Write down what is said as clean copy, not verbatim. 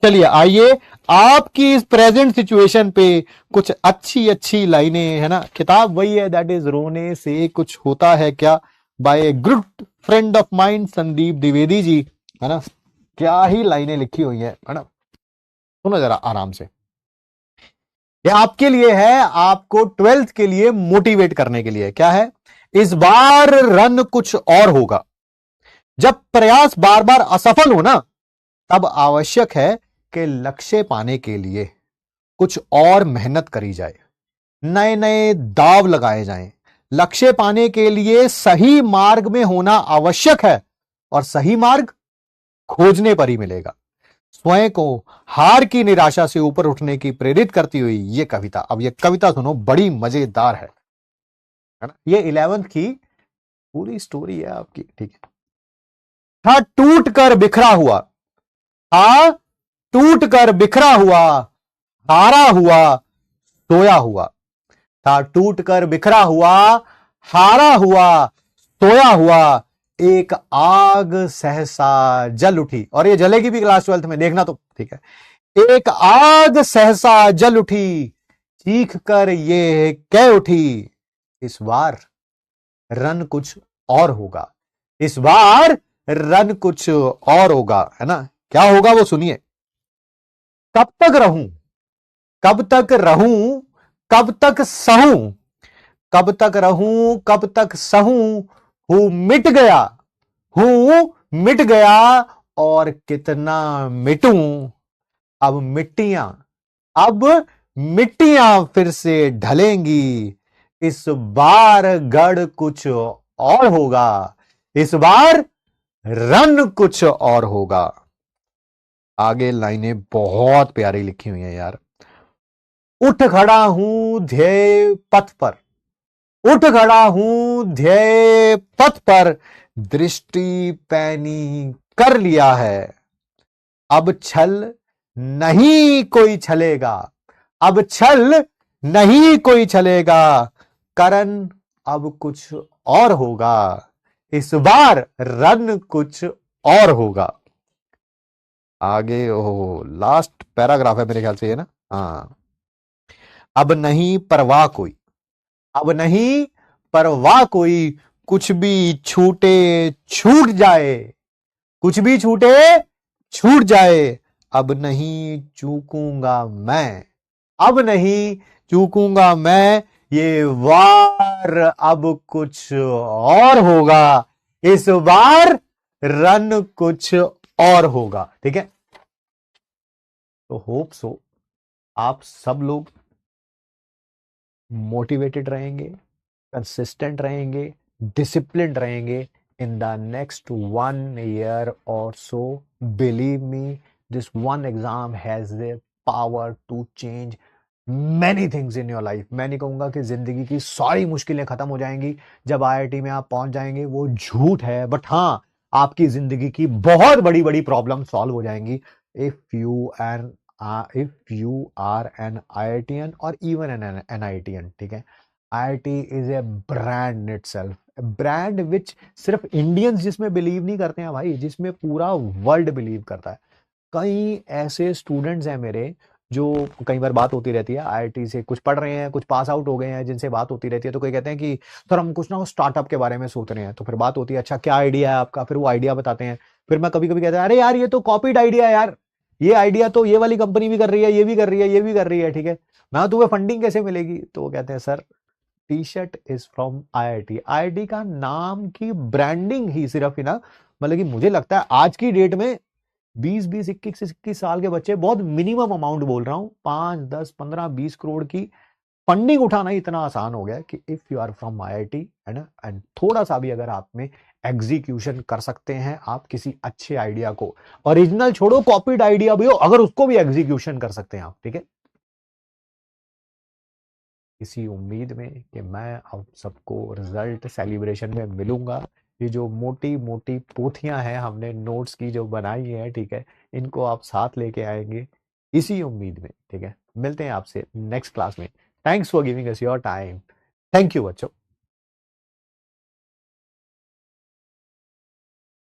चलिए आइए आपकी इस प्रेजेंट सिचुएशन पे कुछ अच्छी अच्छी लाइनें, है ना। किताब वही है, दैट इज रोने से कुछ होता है क्या, by a good friend of mind Sandeep Dwivedi ji, है ना। क्या ही लाइनें लिखी हुई है ना। सुनो जरा आराम से। ये आपके लिए है, आपको 12th के लिए मोटिवेट करने के लिए। क्या है, इस बार रन कुछ और होगा। जब प्रयास बार बार असफल हो ना, तब आवश्यक है कि लक्ष्य पाने के लिए कुछ और मेहनत करी जाए, नए नए दाव लगाए जाएं। लक्ष्य पाने के लिए सही मार्ग में होना आवश्यक है, और सही मार्ग खोजने पर ही मिलेगा। स्वयं को हार की निराशा से ऊपर उठने की प्रेरित करती हुई ये कविता, अब ये कविता सुनो, बड़ी मजेदार है ना। ये 11th की पूरी स्टोरी है आपकी, ठीक है। था टूट कर बिखरा हुआ, था टूट कर बिखरा हुआ, हारा हुआ, सोया हुआ। था टूट कर बिखरा हुआ, हारा हुआ, सोया हुआ, एक आग सहसा जल उठी। और ये जलेगी भी क्लास 12th में, देखना तो, ठीक है। एक आग सहसा जल उठी, चीख कर ये कह उठी, इस बार रन कुछ और होगा। इस बार रन कुछ और होगा, है ना। क्या होगा वो सुनिए। कब तक रहूं, कब तक रहूं, कब तक सहूं, कब तक रहूं, कब तक सहूं, हूं मिट गया, हूं मिट गया, और कितना मिटूं। अब मिट्टियां, अब मिट्टियां फिर से ढलेंगी, इस बार गढ़ कुछ और होगा, इस बार रन कुछ और होगा। आगे लाइनें बहुत प्यारी लिखी हुई हैं यार। उठ खड़ा हूं ध्येय पथ पर, उठ खड़ा हूं ध्येय पथ पर, दृष्टि पैनी कर लिया है। अब छल नहीं कोई छलेगा, अब छल नहीं कोई छलेगा, करण अब कुछ और होगा, इस बार रन कुछ और होगा। आगे ओ लास्ट पैराग्राफ है मेरे ख्याल से, ये ना। हाँ, अब नहीं परवाह कोई, अब नहीं परवाह कोई, कुछ भी छूटे छूट जाए, कुछ भी छूटे छूट जाए, अब नहीं चूकूंगा मैं, अब नहीं चूकूंगा मैं, ये वार अब कुछ और होगा, इस बार रन कुछ और होगा। ठीक है, तो होप सो आप सब लोग मोटिवेटेड रहेंगे, कंसिस्टेंट रहेंगे, डिसिप्लिन रहेंगे in the next 1 year or so. Believe me, this one exam has the power to change many things in your life. मैं नहीं कहूंगा कि जिंदगी की सारी मुश्किलें खत्म हो जाएंगी जब आईआईटी में आप पहुंच जाएंगे, वो झूठ है, बट हाँ, आपकी जिंदगी की बहुत बड़ी बड़ी प्रॉब्लम सॉल्व हो जाएंगी if you are an IITian or even an NITian. ठीक है, IIT is a brand itself, brand which सिर्फ इंडियंस जिसमें बिलीव नहीं करते हैं भाई, जिसमें पूरा वर्ल्ड बिलीव करता है। कई ऐसे स्टूडेंट्स हैं मेरे, जो कई बार बात होती रहती है, आईआईटी से कुछ पढ़ रहे हैं, कुछ पास आउट हो गए हैं, जिनसे बात होती रहती है, तो कोई कहते हैं कि सर हम कुछ ना स्टार्टअप के बारे में सोच रहे हैं। तो फिर बात होती है, अच्छा क्या आइडिया है आपका, फिर वो आइडिया बताते हैं। फिर मैं कभी कभी कहता है, अरे यार ये तो कॉपीड आइडिया है यार, ये आइडिया तो ये वाली कंपनी भी कर रही है, ये भी कर रही है, ये भी कर रही है, ठीक है, मैं तुम्हें फंडिंग कैसे मिलेगी। तो वो कहते हैं sir T shirt is from IIT. IIT का नाम की ब्रांडिंग ही सिर्फ ही ना, मतलब कि मुझे लगता है आज की डेट में 20 21 साल के बच्चे, बहुत मिनिमम अमाउंट बोल रहा हूं, 5 10 15 20 करोड़ की फंडिंग उठाना इतना आसान हो गया कि if you are from IIT, है ना, एंड थोड़ा सा भी अगर आप में एग्जीक्यूशन कर सकते हैं, आप किसी अच्छे आइडिया को, ओरिजिनल छोड़ो कॉपीड आइडिया भी हो, अगर उसको भी एग्जीक्यूशन कर सकते हैं आप, ठीक है। इसी उम्मीद में कि मैं अब सबको रिजल्ट सेलिब्रेशन में मिलूंगा। ये जो मोटी मोटी पोथियां हैं हमने नोट्स की जो बनाई है, ठीक है, इनको आप साथ लेके आएंगे, इसी उम्मीद में। ठीक है, मिलते हैं आपसे नेक्स्ट क्लास में। Thanks for giving us your time. Thank you बच्चों।